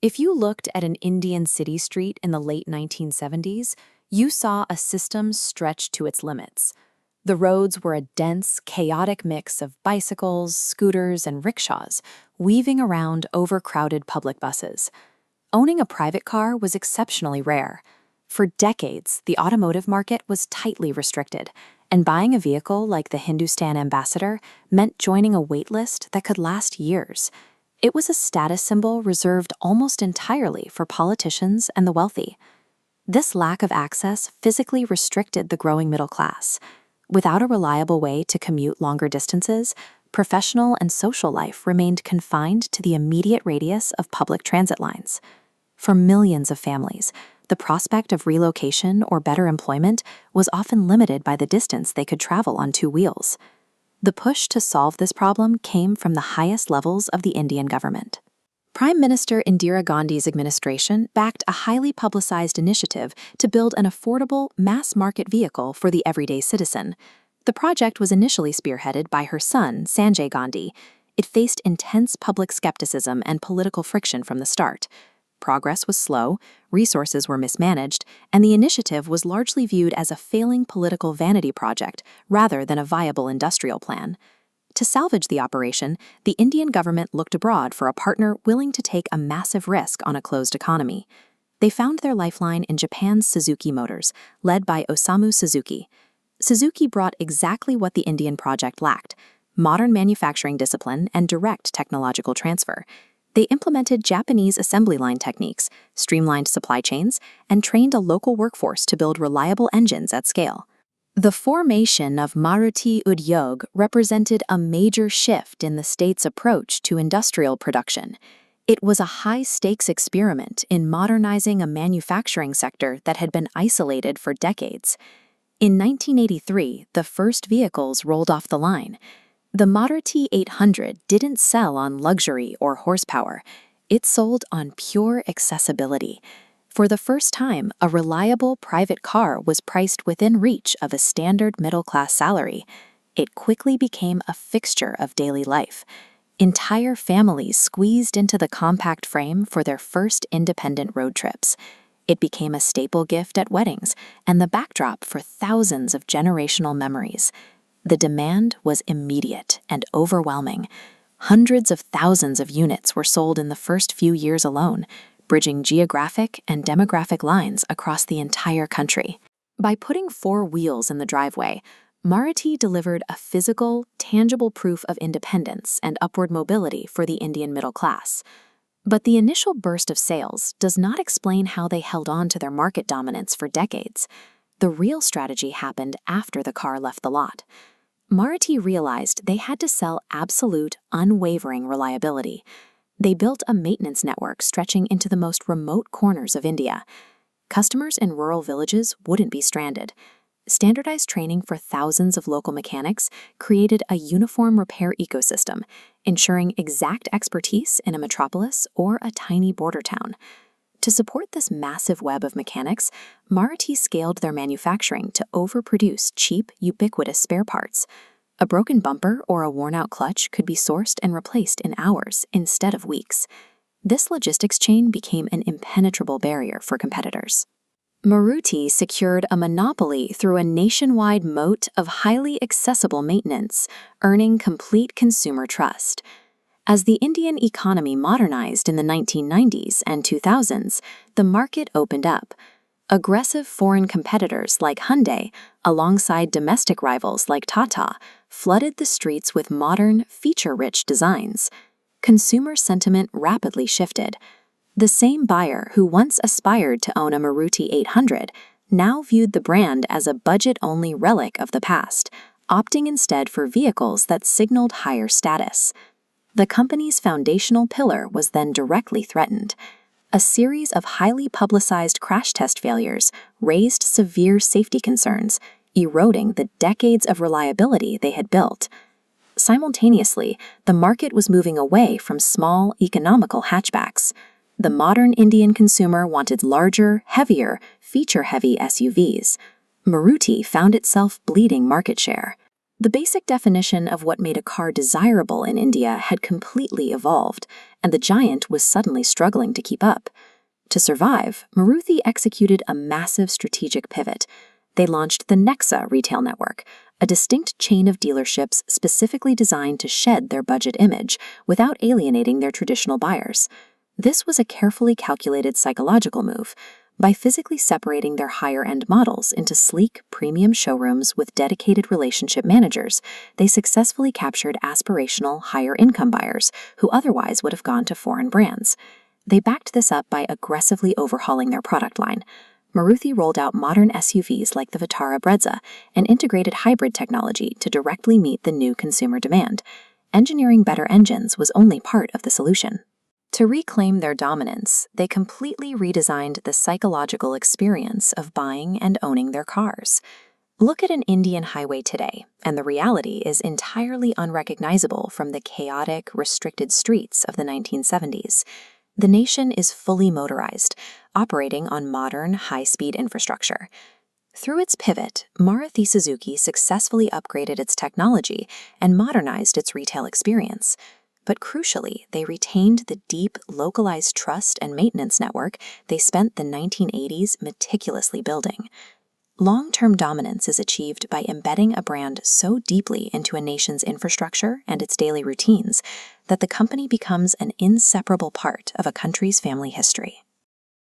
If you looked at an Indian city street in the late 1970s, you saw a system stretched to its limits. The roads were a dense, chaotic mix of bicycles, scooters, and rickshaws, weaving around overcrowded public buses. Owning a private car was exceptionally rare. For decades, the automotive market was tightly restricted, and buying a vehicle like the Hindustan Ambassador meant joining a waitlist that could last years. It was a status symbol reserved almost entirely for politicians and the wealthy. This lack of access physically restricted the growing middle class. Without a reliable way to commute longer distances, professional and social life remained confined to the immediate radius of public transit lines. For millions of families, the prospect of relocation or better employment was often limited by the distance they could travel on two wheels. The push to solve this problem came from the highest levels of the Indian government. Prime Minister Indira Gandhi's administration backed a highly publicized initiative to build an affordable, mass-market vehicle for the everyday citizen. The project was initially spearheaded by her son, Sanjay Gandhi. It faced intense public skepticism and political friction from the start. Progress was slow, resources were mismanaged, and the initiative was largely viewed as a failing political vanity project rather than a viable industrial plan. To salvage the operation, the Indian government looked abroad for a partner willing to take a massive risk on a closed economy. They found their lifeline in Japan's Suzuki Motors, led by Osamu Suzuki. Suzuki brought exactly what the Indian project lacked: modern manufacturing discipline and direct technological transfer. They implemented Japanese assembly line techniques, streamlined supply chains, and trained a local workforce to build reliable engines at scale. The formation of Maruti Udyog represented a major shift in the state's approach to industrial production. It was a high-stakes experiment in modernizing a manufacturing sector that had been isolated for decades. In 1983, the first vehicles rolled off the line. The Maruti 800 didn't sell on luxury or horsepower. It sold on pure accessibility. For the first time, a reliable private car was priced within reach of a standard middle-class salary. It quickly became a fixture of daily life. Entire families squeezed into the compact frame for their first independent road trips. It became a staple gift at weddings and the backdrop for thousands of generational memories. The demand was immediate and overwhelming. Hundreds of thousands of units were sold in the first few years alone, bridging geographic and demographic lines across the entire country. By putting four wheels in the driveway, Maruti delivered a physical, tangible proof of independence and upward mobility for the Indian middle class. But the initial burst of sales does not explain how they held on to their market dominance for decades. The real strategy happened after the car left the lot. Maruti realized they had to sell absolute, unwavering reliability. They built a maintenance network stretching into the most remote corners of India. Customers in rural villages wouldn't be stranded. Standardized training for thousands of local mechanics created a uniform repair ecosystem, ensuring exact expertise in a metropolis or a tiny border town. To support this massive web of mechanics, Maruti scaled their manufacturing to overproduce cheap, ubiquitous spare parts. A broken bumper or a worn-out clutch could be sourced and replaced in hours instead of weeks. This logistics chain became an impenetrable barrier for competitors. Maruti secured a monopoly through a nationwide moat of highly accessible maintenance, earning complete consumer trust. As the Indian economy modernized in the 1990s and 2000s, the market opened up. Aggressive foreign competitors like Hyundai, alongside domestic rivals like Tata, flooded the streets with modern, feature-rich designs. Consumer sentiment rapidly shifted. The same buyer who once aspired to own a Maruti 800 now viewed the brand as a budget-only relic of the past, opting instead for vehicles that signaled higher status. The company's foundational pillar was then directly threatened. A series of highly publicized crash test failures raised severe safety concerns, eroding the decades of reliability they had built. Simultaneously, the market was moving away from small, economical hatchbacks. The modern Indian consumer wanted larger, heavier, feature-heavy SUVs. Maruti found itself bleeding market share. The basic definition of what made a car desirable in India had completely evolved, and the giant was suddenly struggling to keep up. To survive, Maruti executed a massive strategic pivot. They launched the Nexa retail network, a distinct chain of dealerships specifically designed to shed their budget image without alienating their traditional buyers. This was a carefully calculated psychological move. By physically separating their higher-end models into sleek, premium showrooms with dedicated relationship managers, they successfully captured aspirational, higher-income buyers who otherwise would have gone to foreign brands. They backed this up by aggressively overhauling their product line. Maruti rolled out modern SUVs like the Vitara Brezza and integrated hybrid technology to directly meet the new consumer demand. Engineering better engines was only part of the solution. To reclaim their dominance, they completely redesigned the psychological experience of buying and owning their cars. Look at an Indian highway today, and the reality is entirely unrecognizable from the chaotic, restricted streets of the 1970s. The nation is fully motorized, operating on modern, high-speed infrastructure. Through its pivot, Maruti Suzuki successfully upgraded its technology and modernized its retail experience. But crucially, they retained the deep, localized trust and maintenance network they spent the 1980s meticulously building. Long-term dominance is achieved by embedding a brand so deeply into a nation's infrastructure and its daily routines that the company becomes an inseparable part of a country's family history.